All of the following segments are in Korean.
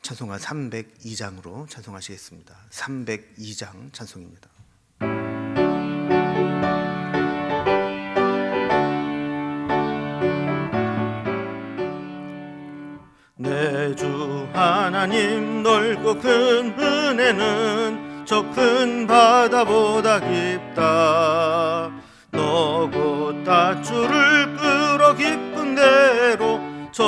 찬송가 302장으로 찬송하시겠습니다. 302장 찬송입니다. 내 주 하나님 넓고 큰 은혜는 저 큰 바다보다 깊다. 너고 닷줄을 끌어 깊은 데로 저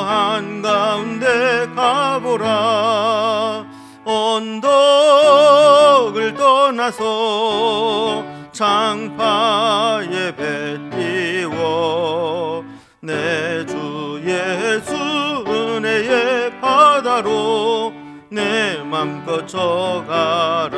한가운데 가보라. 언덕을 떠나서 장파에 배 띄워 내 주 예수 은혜의 바다로 내 맘껏 져가라.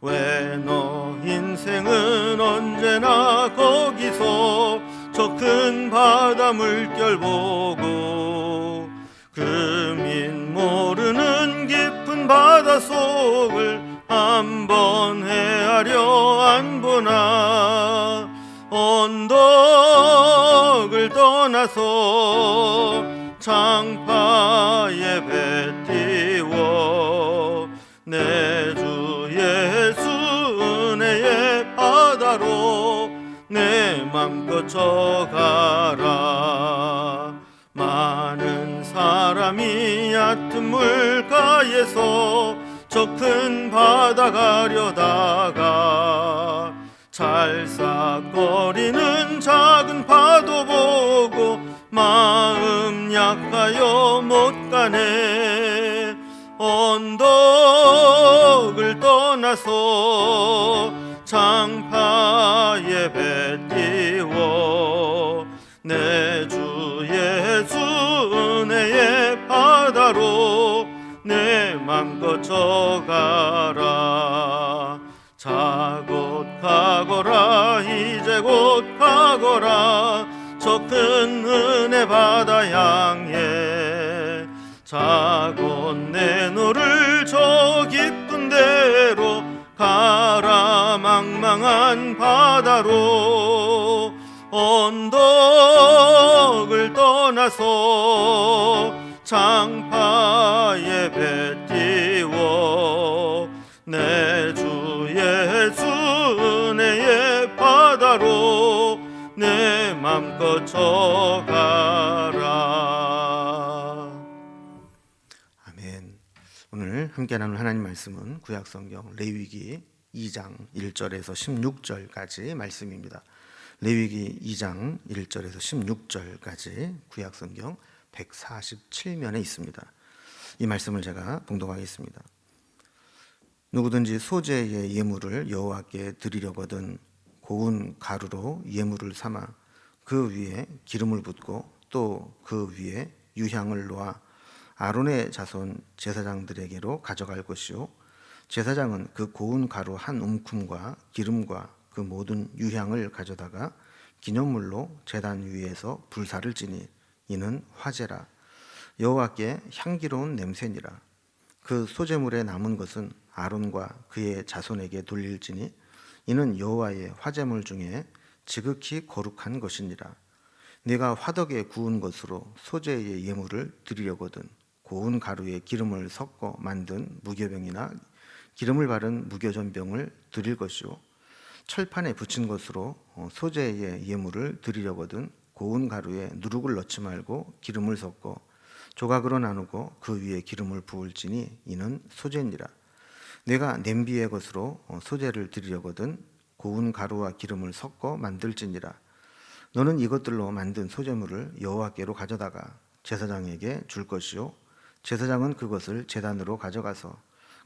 왜 너 인생은 언제나 거기서 저 큰 바다 물결 보고 금인 모르는 깊은 바다 속을 한번 헤아려 안 보나. 언덕을 떠나서 장파에 배 띄워 내 주 예수 은혜의 바다로 내 맘껏 져가라. 많은 사람이 얕은 물가에서 저 큰 바다 가려다가 찰싹거리는 작은 파도 보고 마음 약하여 못 가네. 언덕을 떠나서 장파에 배 띄워 내 주 예수 은혜의 바다로 내 맘껏 져가라. 자 곧 가거라 이제 곧 가거라 저 큰 은혜 바다 향해. 자 곧 내 너를 저 깊은 데로 가라 망망한 바다로. 언덕을 떠나서 장파에 배 띄워 내 주 예수 은혜의 바다로 내 맘껏 져가라. 아멘. 오늘 함께 나눌 하나님 말씀은 구약성경 레위기 2장 1절에서 16절까지 말씀입니다. 레위기 2장 1절에서 16절까지 구약성경 147면에 있습니다. 이 말씀을 제가 봉독하겠습니다. 누구든지 소재의 예물을 여호와께 드리려거든 고운 가루로 예물을 삼아 그 위에 기름을 붓고 또 그 위에 유향을 놓아 아론의 자손 제사장들에게로 가져갈 것이요 제사장은 그 고운 가루 한 움큼과 기름과 그 모든 유향을 가져다가 기념물로 제단 위에서 불사를 지니 이는 화제라. 여호와께 향기로운 냄새니라. 그 소제물에 남은 것은 아론과 그의 자손에게 돌릴지니 이는 여호와의 화제물 중에 지극히 거룩한 것이니라. 네가 화덕에 구운 것으로 소제의 예물을 드리려거든 고운 가루에 기름을 섞어 만든 무교병이나 기름을 바른 무교전병을 드릴 것이요 철판에 붙인 것으로 소제의 예물을 드리려거든 고운 가루에 누룩을 넣지 말고 기름을 섞어 조각으로 나누고 그 위에 기름을 부을지니 이는 소제니라. 내가 냄비의 것으로 소제를 드리려거든 고운 가루와 기름을 섞어 만들지니라. 너는 이것들로 만든 소제물을 여호와께로 가져다가 제사장에게 줄 것이요 제사장은 그것을 제단으로 가져가서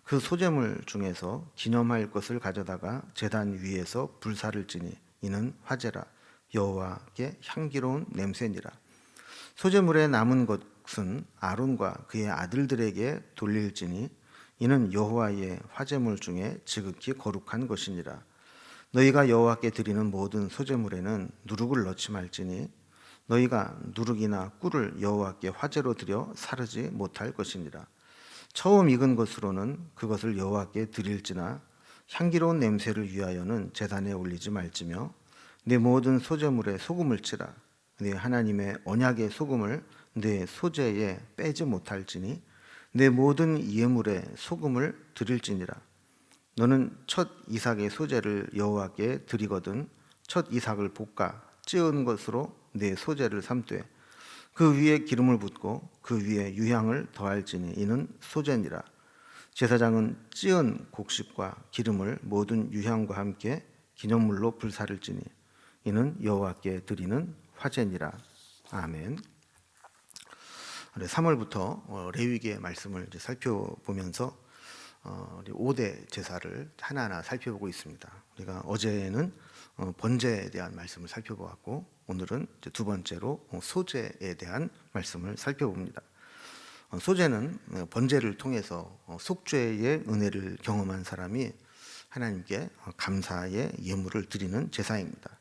그 소제물 중에서 기념할 것을 가져다가 제단 위에서 불사를 지니 이는 화제라. 여호와께 향기로운 냄새니라. 소제물에 남은 것은 아론과 그의 아들들에게 돌릴지니 이는 여호와의 화제물 중에 지극히 거룩한 것이니라. 너희가 여호와께 드리는 모든 소제물에는 누룩을 넣지 말지니 너희가 누룩이나 꿀을 여호와께 화제로 드려 사르지 못할 것이니라. 처음 익은 것으로는 그것을 여호와께 드릴지나 향기로운 냄새를 위하여는 제단에 올리지 말지며 네 모든 소제물에 소금을 치라. 네 하나님의 언약의 소금을 네 소제에 빼지 못할지니 내 모든 예물에 소금을 드릴지니라. 너는 첫 이삭의 소재를 여호와께 드리거든 첫 이삭을 볶아 찌은 것으로 내 소재를 삼되 그 위에 기름을 붓고 그 위에 유향을 더할지니 이는 소재니라. 제사장은 찌은 곡식과 기름을 모든 유향과 함께 기념물로 불사를지니 이는 여호와께 드리는 화제니라. 아멘. 3월부터 레위기의 말씀을 살펴보면서 우리 5대 제사를 하나하나 살펴보고 있습니다. 우리가 어제는 번제에 대한 말씀을 살펴보았고 오늘은 두 번째로 소제에 대한 말씀을 살펴봅니다. 소제는 번제를 통해서 속죄의 은혜를 경험한 사람이 하나님께 감사의 예물을 드리는 제사입니다.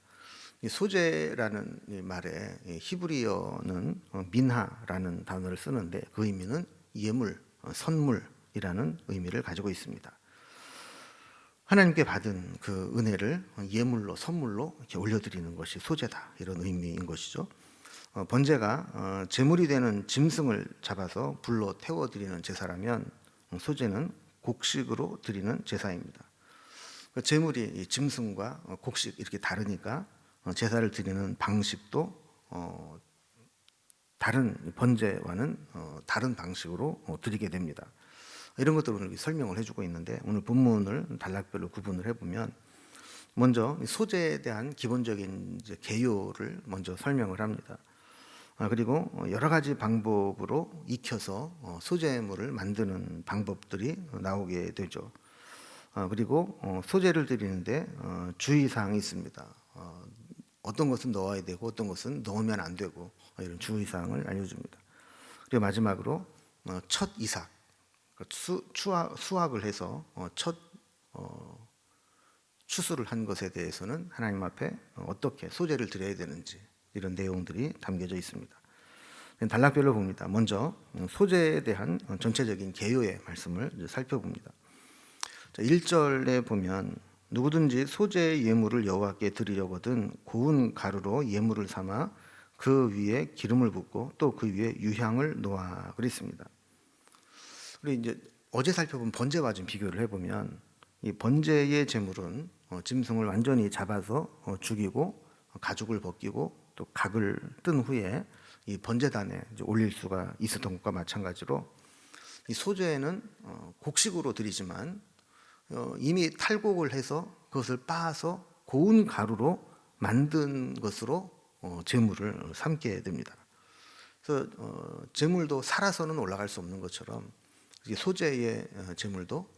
소제라는 말에 히브리어는 민하라는 단어를 쓰는데 그 의미는 예물, 선물이라는 의미를 가지고 있습니다. 하나님께 받은 그 은혜를 예물로, 선물로 이렇게 올려드리는 것이 소제다, 이런 의미인 것이죠. 번제가 제물이 되는 짐승을 잡아서 불로 태워드리는 제사라면 소제는 곡식으로 드리는 제사입니다. 제물이 짐승과 곡식 이렇게 다르니까 제사를 드리는 방식도 다른 번제와는 다른 방식으로 드리게 됩니다. 이런 것들을 오늘 설명을 해주고 있는데 오늘 본문을 단락별로 구분을 해보면 먼저 소제에 대한 기본적인 개요를 먼저 설명을 합니다. 그리고 여러 가지 방법으로 익혀서 소제물을 만드는 방법들이 나오게 되죠. 그리고 소제를 드리는데 주의사항이 있습니다. 어떤 것은 넣어야 되고 어떤 것은 넣으면 안 되고 이런 주의사항을 알려줍니다. 그리고 마지막으로 첫 이삭, 수확을 해서 첫 추수를 한 것에 대해서는 하나님 앞에 어떻게 소제를 드려야 되는지 이런 내용들이 담겨져 있습니다. 단락별로 봅니다. 먼저 소제에 대한 전체적인 개요의 말씀을 살펴봅니다. 1절에 보면 누구든지 소제의 예물을 여호와께 드리려거든 고운 가루로 예물을 삼아 그 위에 기름을 붓고 또 그 위에 유향을 놓아 그랬습니다. 그리고 이제 어제 살펴본 번제와 좀 비교를 해보면 이 번제의 제물은 짐승을 완전히 잡아서 죽이고 가죽을 벗기고 또 각을 뜬 후에 이 번제단에 올릴 수가 있었던 것과 마찬가지로 이 소제는 곡식으로 드리지만 이미 탈곡을 해서 그것을 빻아서 고운 가루로 만든 것으로 제물을 삼게 됩니다. 그래서 제물도 살아서는 올라갈 수 없는 것처럼 소제의 제물도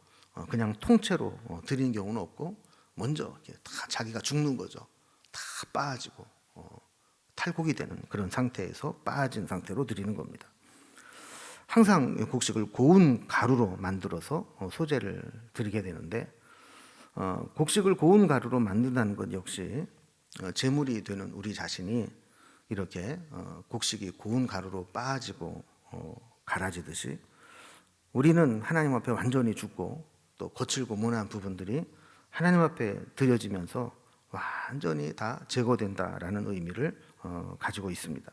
그냥 통째로 드리는 경우는 없고 먼저 다 자기가 죽는 거죠. 다 빠지고 탈곡이 되는 그런 상태에서 빠진 상태로 드리는 겁니다. 항상 곡식을 고운 가루로 만들어서 소제를 드리게 되는데 곡식을 고운 가루로 만든다는 것 역시 제물이 되는 우리 자신이 이렇게 곡식이 고운 가루로 빠지고 갈아지듯이 우리는 하나님 앞에 완전히 죽고 또 거칠고 모난 부분들이 하나님 앞에 드려지면서 완전히 다 제거된다라는 의미를 가지고 있습니다.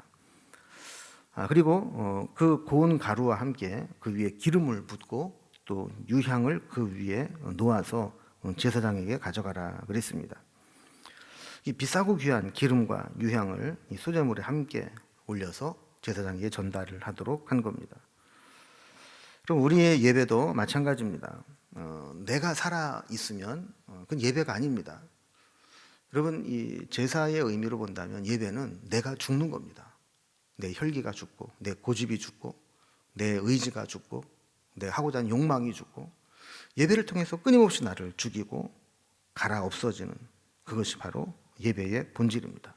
그리고 그 고운 가루와 함께 그 위에 기름을 붓고 또 유향을 그 위에 놓아서 제사장에게 가져가라 그랬습니다. 이 비싸고 귀한 기름과 유향을 이 소제물에 함께 올려서 제사장에게 전달을 하도록 한 겁니다. 그럼 우리의 예배도 마찬가지입니다. 내가 살아 있으면 그건 예배가 아닙니다. 여러분, 이 제사의 의미로 본다면 예배는 내가 죽는 겁니다. 내 혈기가 죽고 내 고집이 죽고 내 의지가 죽고 내 하고자 하는 욕망이 죽고 예배를 통해서 끊임없이 나를 죽이고 갈아 없어지는 그것이 바로 예배의 본질입니다.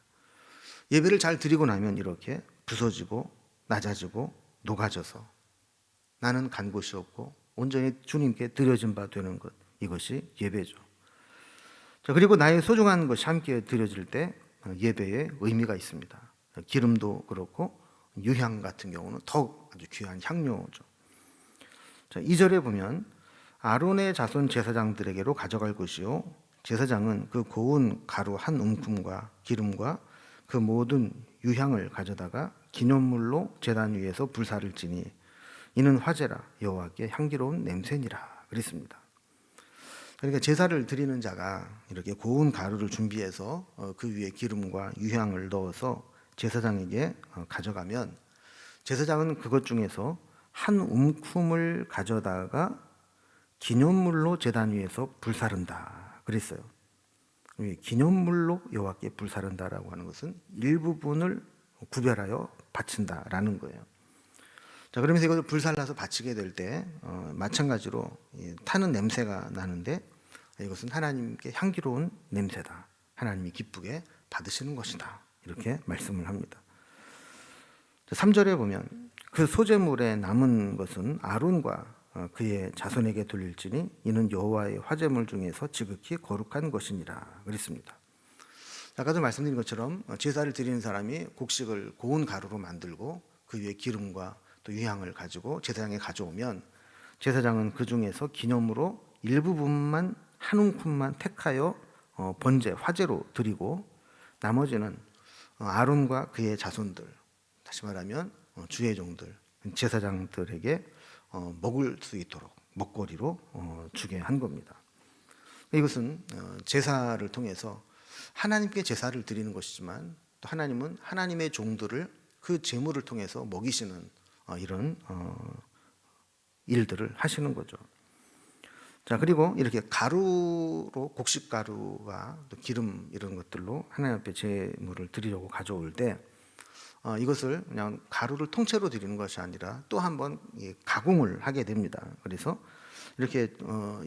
예배를 잘 드리고 나면 이렇게 부서지고 낮아지고 녹아져서 나는 간 곳이 없고 온전히 주님께 드려진 바 되는 것, 이것이 예배죠. 자, 그리고 나의 소중한 것이 함께 드려질 때 예배의 의미가 있습니다. 기름도 그렇고 유향 같은 경우는 더욱 아주 귀한 향료죠. 자, 2절에 보면 아론의 자손 제사장들에게로 가져갈 것이요 제사장은 그 고운 가루 한 움큼과 기름과 그 모든 유향을 가져다가 기념물로 제단 위에서 불사를 지니 이는 화제라 여호와께 향기로운 냄새니라 그랬습니다. 그러니까 제사를 드리는 자가 이렇게 고운 가루를 준비해서 그 위에 기름과 유향을 넣어서 제사장에게 가져가면 제사장은 그것 중에서 한 움큼을 가져다가 기념물로 제단 위에서 불사른다 그랬어요. 기념물로 여호와께 불사른다라고 하는 것은 일부분을 구별하여 바친다라는 거예요. 자, 그러면서 이것을 불살라서 바치게 될 때 마찬가지로 타는 냄새가 나는데 이것은 하나님께 향기로운 냄새다. 하나님이 기쁘게 받으시는 것이다. 이렇게 말씀을 합니다. 3절에 보면 그 소제물에 남은 것은 아론과 그의 자손에게 돌릴지니 이는 여호와의 화제물 중에서 지극히 거룩한 것이니라 그랬습니다. 아까도 말씀드린 것처럼 제사를 드리는 사람이 곡식을 고운 가루로 만들고 그 위에 기름과 또 유향을 가지고 제사장에 가져오면 제사장은 그 중에서 기념으로 일부분만 한 움큼만 택하여 번제 화제로 드리고 나머지는 아론과 그의 자손들, 다시 말하면 주의 종들, 제사장들에게 먹을 수 있도록 먹거리로 주게 한 겁니다. 이것은 제사를 통해서 하나님께 제사를 드리는 것이지만 또 하나님은 하나님의 종들을 그 제물을 통해서 먹이시는 이런 일들을 하시는 거죠. 자, 그리고 이렇게 가루로 곡식 가루와 또 기름 이런 것들로 하나님 앞에 제물을 드리려고 가져올 때 이것을 그냥 가루를 통째로 드리는 것이 아니라 또 한번 가공을 하게 됩니다. 그래서 이렇게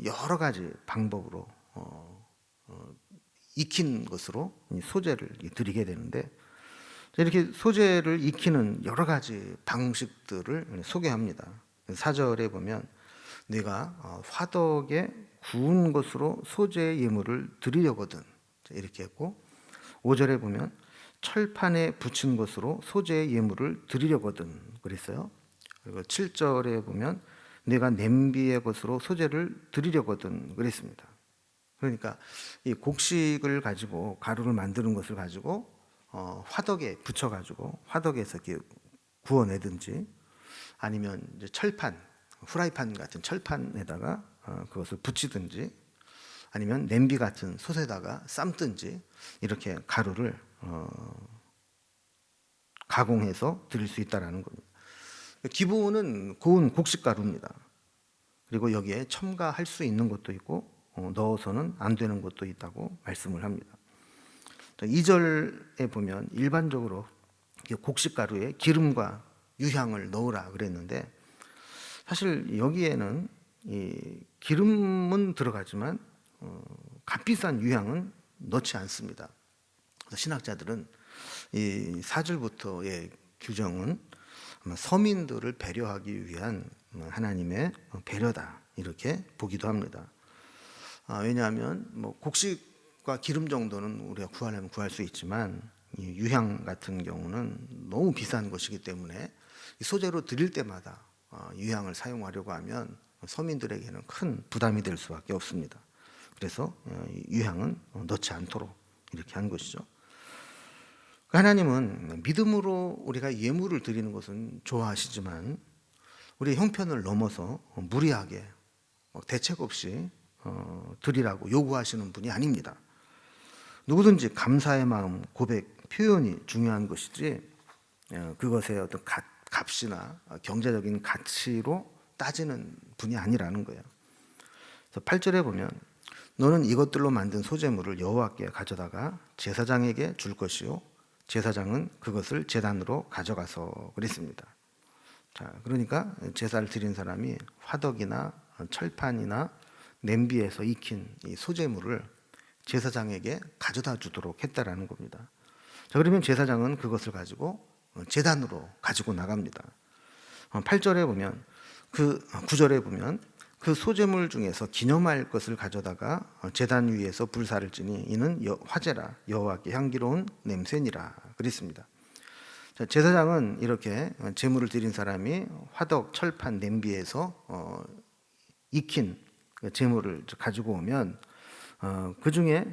여러 가지 방법으로 익힌 것으로 소제를 드리게 되는데 이렇게 소제를 익히는 여러 가지 방식들을 소개합니다. 4절에 보면 내가 화덕에 구운 것으로 소제의 예물을 드리려거든 이렇게 했고 5절에 보면 철판에 붙인 것으로 소제의 예물을 드리려거든 그랬어요. 그리고 7절에 보면 내가 냄비의 것으로 소제를 드리려거든 그랬습니다. 그러니까 이 곡식을 가지고 가루를 만드는 것을 가지고 화덕에 붙여가지고 화덕에서 이렇게 구워내든지 아니면 이제 철판, 후라이팬 같은 철판에다가 그것을 붙이든지 아니면 냄비 같은 솥에다가 삶든지 이렇게 가루를 가공해서 드릴 수 있다라는 겁니다. 기본은 고운 곡식 가루입니다. 그리고 여기에 첨가할 수 있는 것도 있고 넣어서는 안 되는 것도 있다고 말씀을 합니다. 2절에 보면 일반적으로 곡식 가루에 기름과 유향을 넣으라 그랬는데 사실 여기에는 이 기름은 들어가지만 값비싼 유향은 넣지 않습니다. 신학자들은 이 4절부터의 규정은 아마 서민들을 배려하기 위한 하나님의 배려다 이렇게 보기도 합니다. 왜냐하면 뭐 곡식과 기름 정도는 우리가 구하려면 구할 수 있지만 이 유향 같은 경우는 너무 비싼 것이기 때문에 소재로 드릴 때마다 유향을 사용하려고 하면 서민들에게는 큰 부담이 될 수밖에 없습니다. 그래서 유향은 넣지 않도록 이렇게 한 것이죠. 하나님은 믿음으로 우리가 예물을 드리는 것은 좋아하시지만 우리의 형편을 넘어서 무리하게 대책 없이 드리라고 요구하시는 분이 아닙니다. 누구든지 감사의 마음, 고백, 표현이 중요한 것이지 그것의 어떤 값이나 경제적인 가치로 따지는 분이 아니라는 거예요. 그래서 8절에 보면 너는 이것들로 만든 소제물을 여호와께 가져다가 제사장에게 줄 것이요 제사장은 그것을 제단으로 가져가서 그랬습니다. 자, 그러니까 제사를 드린 사람이 화덕이나 철판이나 냄비에서 익힌 이 소제물을 제사장에게 가져다 주도록 했다라는 겁니다. 자, 그러면 제사장은 그것을 가지고 제단으로 가지고 나갑니다. 8절에 보면 9절에 보면 그 소제물 중에서 기념할 것을 가져다가 제단 위에서 불사를 지니 이는 화제라 여호와께 향기로운 냄새니라 그랬습니다. 제사장은 이렇게 제물을 드린 사람이 화덕, 철판, 냄비에서 익힌 제물을 가지고 오면 그 중에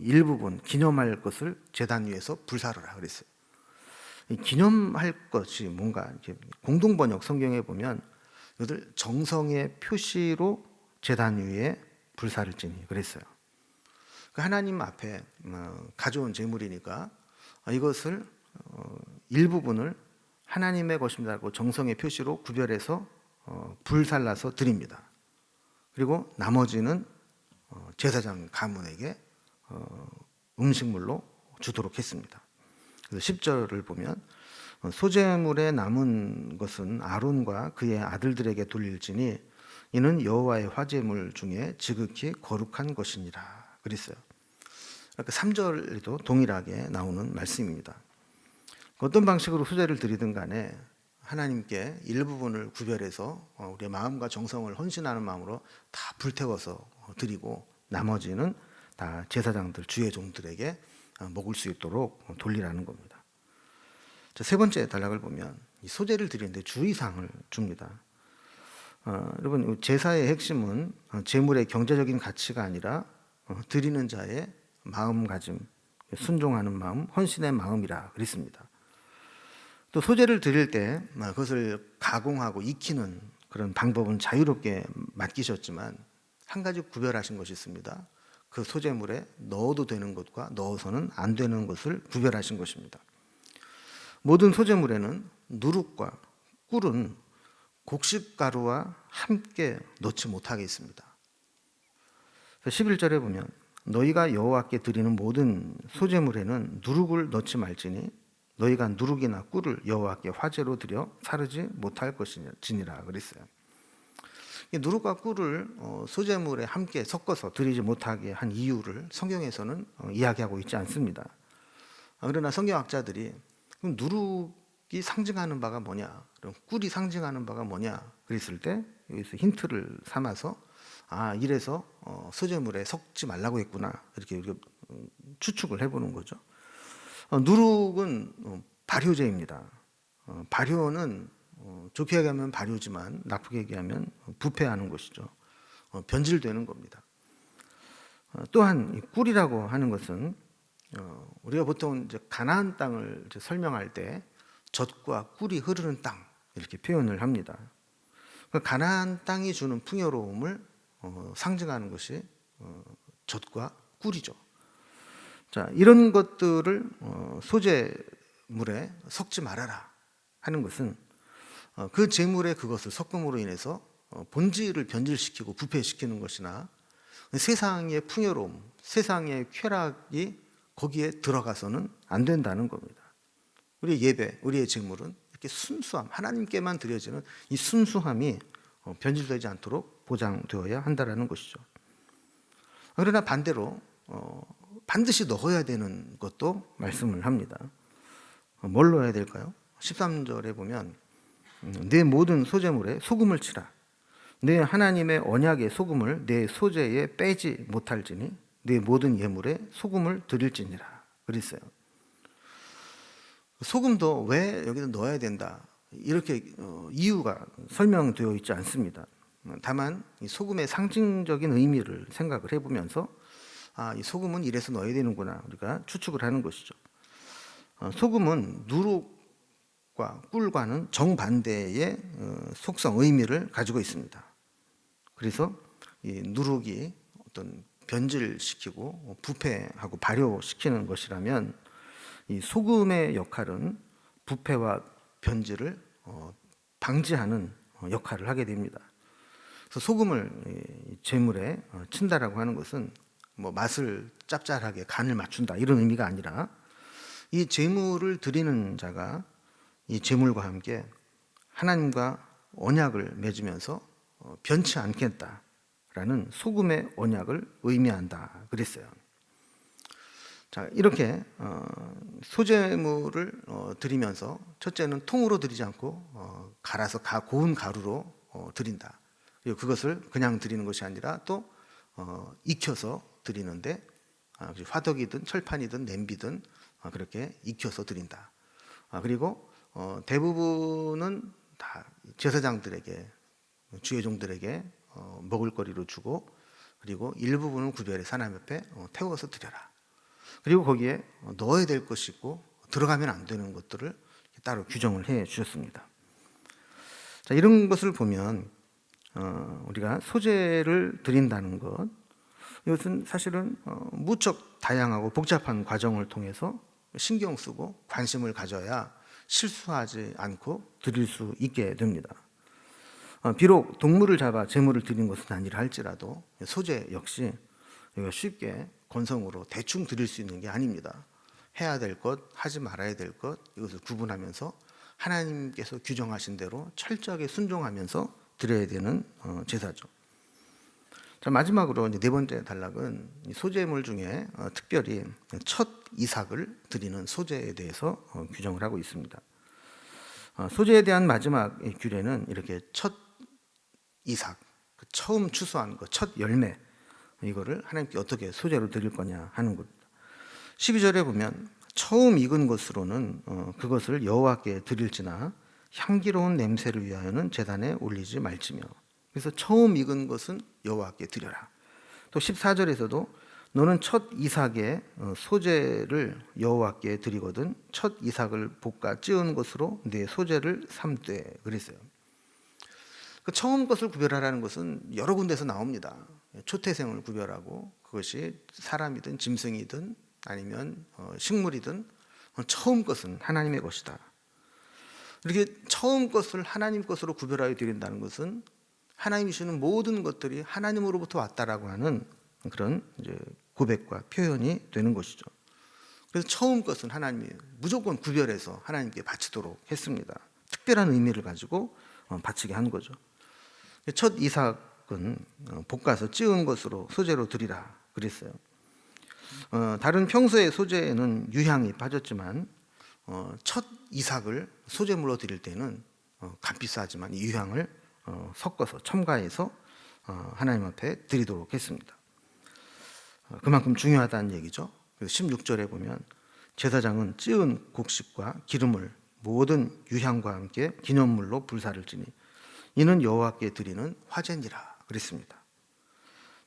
일부분 기념할 것을 제단 위에서 불사르라 그랬어요. 기념할 것이 뭔가 이렇게 공동 번역 성경에 보면 이것을 정성의 표시로 제단 위에 불사를 지니 그랬어요. 하나님 앞에 가져온 제물이니까 이것을 일부분을 하나님의 것입니다고 정성의 표시로 구별해서 불살라서 드립니다. 그리고 나머지는 제사장 가문에게 음식물로 주도록 했습니다. 그래서 10절을 보면 소제물에 남은 것은 아론과 그의 아들들에게 돌릴지니 이는 여호와의 화제물 중에 지극히 거룩한 것이니라 그랬어요. 그러니까 3절에도 동일하게 나오는 말씀입니다. 어떤 방식으로 소제를 드리든 간에 하나님께 일부분을 구별해서 우리의 마음과 정성을 헌신하는 마음으로 다 불태워서 드리고 나머지는 다 제사장들, 주의 종들에게 먹을 수 있도록 돌리라는 겁니다. 세 번째 단락을 보면 이 소제를 드리는데 주의사항을 줍니다. 여러분, 제사의 핵심은 제물의 경제적인 가치가 아니라 드리는 자의 마음가짐, 순종하는 마음, 헌신의 마음이라 그랬습니다. 또 소제를 드릴 때 그것을 가공하고 익히는 그런 방법은 자유롭게 맡기셨지만 한 가지 구별하신 것이 있습니다. 그 소제물에 넣어도 되는 것과 넣어서는 안 되는 것을 구별하신 것입니다. 모든 소제물에는 누룩과 꿀은 곡식가루와 함께 넣지 못하게 했습니다. 11절에 보면 너희가 여호와께 드리는 모든 소제물에는 누룩을 넣지 말지니 너희가 누룩이나 꿀을 여호와께 화제로 드려 사르지 못할 것이니라 그랬어요. 누룩과 꿀을 소제물에 함께 섞어서 드리지 못하게 한 이유를 성경에서는 이야기하고 있지 않습니다. 그러나 성경학자들이 그럼 누룩이 상징하는 바가 뭐냐, 그럼 꿀이 상징하는 바가 뭐냐 그랬을 때 여기서 힌트를 삼아서 이래서 소제물에 섞지 말라고 했구나 이렇게 추측을 해보는 거죠. 누룩은 발효제입니다. 발효는 좋게 얘기하면 발효지만 나쁘게 얘기하면 부패하는 것이죠. 변질되는 겁니다. 또한 이 꿀이라고 하는 것은 우리가 보통 이제 가나안 땅을 이제 설명할 때 젖과 꿀이 흐르는 땅 이렇게 표현을 합니다. 가나안 땅이 주는 풍요로움을 상징하는 것이 젖과 꿀이죠. 자, 이런 것들을 소제물에 섞지 말아라 하는 것은 그 제물에 그것을 섞음으로 인해서 본질을 변질시키고 부패시키는 것이나 세상의 풍요로움, 세상의 쾌락이 거기에 들어가서는 안 된다는 겁니다. 우리의 예배, 우리의 제물은 이렇게 순수함, 하나님께만 드려지는 이 순수함이 변질되지 않도록 보장되어야 한다는 것이죠. 그러나 반대로 반드시 넣어야 되는 것도 말씀을 합니다. 뭘 넣어야 될까요? 13절에 보면 내 모든 소제물에 소금을 치라. 내 하나님의 언약의 소금을 내 소제에 빼지 못할지니 내 모든 예물에 소금을 드릴지니라 그랬어요. 소금도 왜 여기다 넣어야 된다 이렇게 이유가 설명되어 있지 않습니다. 다만 이 소금의 상징적인 의미를 생각을 해보면서 이 소금은 이래서 넣어야 되는구나 우리가 추측을 하는 것이죠. 소금은 누룩과 꿀과는 정반대의 속성, 의미를 가지고 있습니다. 그래서 이 누룩이 어떤 변질시키고 부패하고 발효시키는 것이라면 이 소금의 역할은 부패와 변질을 방지하는 역할을 하게 됩니다. 그래서 소금을 제물에 친다라고 하는 것은 뭐 맛을 짭짤하게 간을 맞춘다 이런 의미가 아니라 이 제물을 드리는 자가 이 제물과 함께 하나님과 언약을 맺으면서 변치 않겠다라는 소금의 언약을 의미한다 그랬어요. 자, 이렇게 소제물을 드리면서 첫째는 통으로 드리지 않고 갈아서 고운 가루로 드린다. 그리고 그것을 그냥 드리는 것이 아니라 또 익혀서 드리는데 화덕이든 철판이든 냄비든 그렇게 익혀서 드린다. 그리고 대부분은 다 제사장들에게 주의 종들에게 먹을거리로 주고 그리고 일부분은 구별해서 하나님 앞에 태워서 드려라. 그리고 거기에 넣어야 될 것이 있고 들어가면 안 되는 것들을 따로 규정을 해 주셨습니다. 자, 이런 것을 보면 우리가 소재를 드린다는 것, 이것은 사실은 무척 다양하고 복잡한 과정을 통해서 신경 쓰고 관심을 가져야 실수하지 않고 드릴 수 있게 됩니다. 비록 동물을 잡아 제물을 드리는 것은 아니라 할지라도 소재 역시 우리가 쉽게 건성으로 대충 드릴 수 있는 게 아닙니다. 해야 될 것, 하지 말아야 될 것, 이것을 구분하면서 하나님께서 규정하신 대로 철저하게 순종하면서 드려야 되는 제사죠. 자, 마지막으로 이제 네 번째 단락은 소재물 중에 특별히 첫 이삭을 드리는 소재에 대해서 규정을 하고 있습니다. 소재에 대한 마지막 규례는 이렇게 첫 이삭, 처음 추수한 것, 첫 열매, 이거를 하나님께 어떻게 소재로 드릴 거냐 하는 겁니다. 12절에 보면 처음 익은 것으로는 그것을 여호와께 드릴지나 향기로운 냄새를 위하여는 제단에 올리지 말지며, 그래서 처음 익은 것은 여호와께 드려라. 또 14절에서도 너는 첫 이삭의 소재를 여호와께 드리거든 첫 이삭을 볶아 찌은 것으로 내 소재를 삼되 그랬어요. 그 처음 것을 구별하라는 것은 여러 군데서 나옵니다. 초태생을 구별하고, 그것이 사람이든 짐승이든 아니면 식물이든 처음 것은 하나님의 것이다. 이렇게 처음 것을 하나님 것으로 구별하여 드린다는 것은 하나님이 주시는 모든 것들이 하나님으로부터 왔다라고 하는 그런 이제 고백과 표현이 되는 것이죠. 그래서 처음 것은 하나님이 무조건 구별해서 하나님께 바치도록 했습니다. 특별한 의미를 가지고 바치게 한 거죠. 첫 이삭은 볶아서 찌은 것으로 소재로 드리라 그랬어요. 다른 평소의 소재에는 유향이 빠졌지만 첫 이삭을 소재물로 드릴 때는 값비싸지만 이 유향을 섞어서 첨가해서 하나님 앞에 드리도록 했습니다. 그만큼 중요하다는 얘기죠. 16절에 보면 제사장은 찌은 곡식과 기름을 모든 유향과 함께 기념물로 불사를 지니 이는 여호와께 드리는 화제니라 그랬습니다.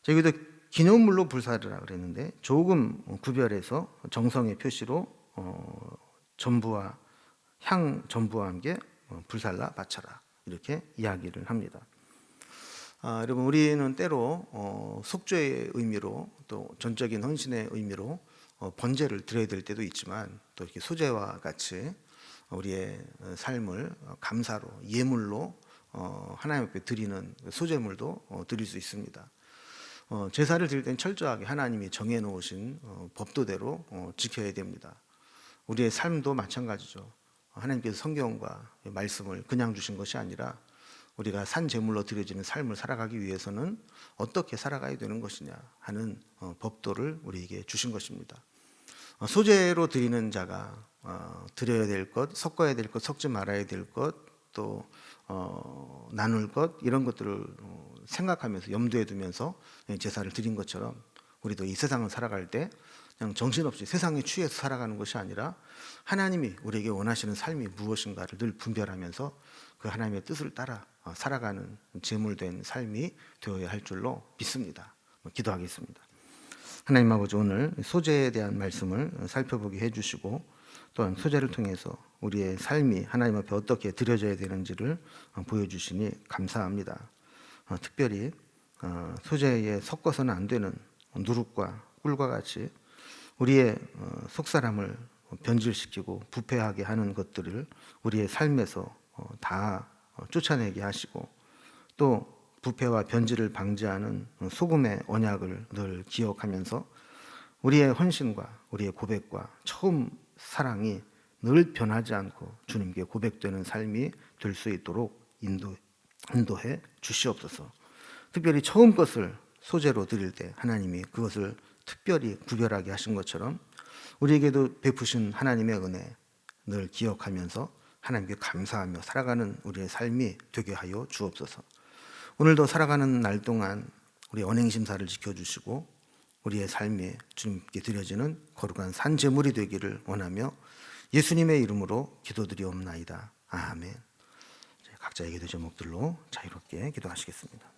여기도 기념물로 불사르라 그랬는데 조금 구별해서 정성의 표시로 전부와 향 전부와 함께 불살라 바쳐라 이렇게 이야기를 합니다. 여러분, 우리는 때로 속죄의 의미로 또 전적인 헌신의 의미로 번제를 드려야 될 때도 있지만, 또 이렇게 소제와 같이 우리의 삶을 감사로 예물로 하나님 앞에 드리는 소제물도 드릴 수 있습니다. 제사를 드릴 때는 철저하게 하나님이 정해놓으신 법도대로 지켜야 됩니다. 우리의 삶도 마찬가지죠. 하나님께서 성경과 말씀을 그냥 주신 것이 아니라 우리가 산 제물로 드려지는 삶을 살아가기 위해서는 어떻게 살아가야 되는 것이냐 하는 법도를 우리에게 주신 것입니다. 소제로 드리는 자가 드려야 될 것, 섞어야 될 것, 섞지 말아야 될 것, 또 나눌 것, 이런 것들을 생각하면서 염두에 두면서 제사를 드린 것처럼 우리도 이 세상을 살아갈 때 그냥 정신없이 세상에 취해서 살아가는 것이 아니라 하나님이 우리에게 원하시는 삶이 무엇인가를 늘 분별하면서 그 하나님의 뜻을 따라 살아가는 제물된 삶이 되어야 할 줄로 믿습니다. 기도하겠습니다. 하나님 아버지, 오늘 소재에 대한 말씀을 살펴보게 해주시고 또한 소재를 통해서 우리의 삶이 하나님 앞에 어떻게 드려져야 되는지를 보여주시니 감사합니다. 특별히 소재에 섞어서는 안 되는 누룩과 꿀과 같이 우리의 속사람을 변질시키고 부패하게 하는 것들을 우리의 삶에서 다 쫓아내게 하시고, 또 부패와 변질을 방지하는 소금의 언약을 늘 기억하면서 우리의 헌신과 우리의 고백과 처음 사랑이 늘 변하지 않고 주님께 고백되는 삶이 될 수 있도록 인도해 주시옵소서. 특별히 처음 것을 소재로 드릴 때 하나님이 그것을 특별히 구별하게 하신 것처럼 우리에게도 베푸신 하나님의 은혜 늘 기억하면서 하나님께 감사하며 살아가는 우리의 삶이 되게 하여 주옵소서. 오늘도 살아가는 날 동안 우리 언행심사를 지켜주시고 우리의 삶에 주님께 드려지는 거룩한 산제물이 되기를 원하며 예수님의 이름으로 기도드리옵나이다. 아멘. 각자의 기도 제목들로 자유롭게 기도하시겠습니다.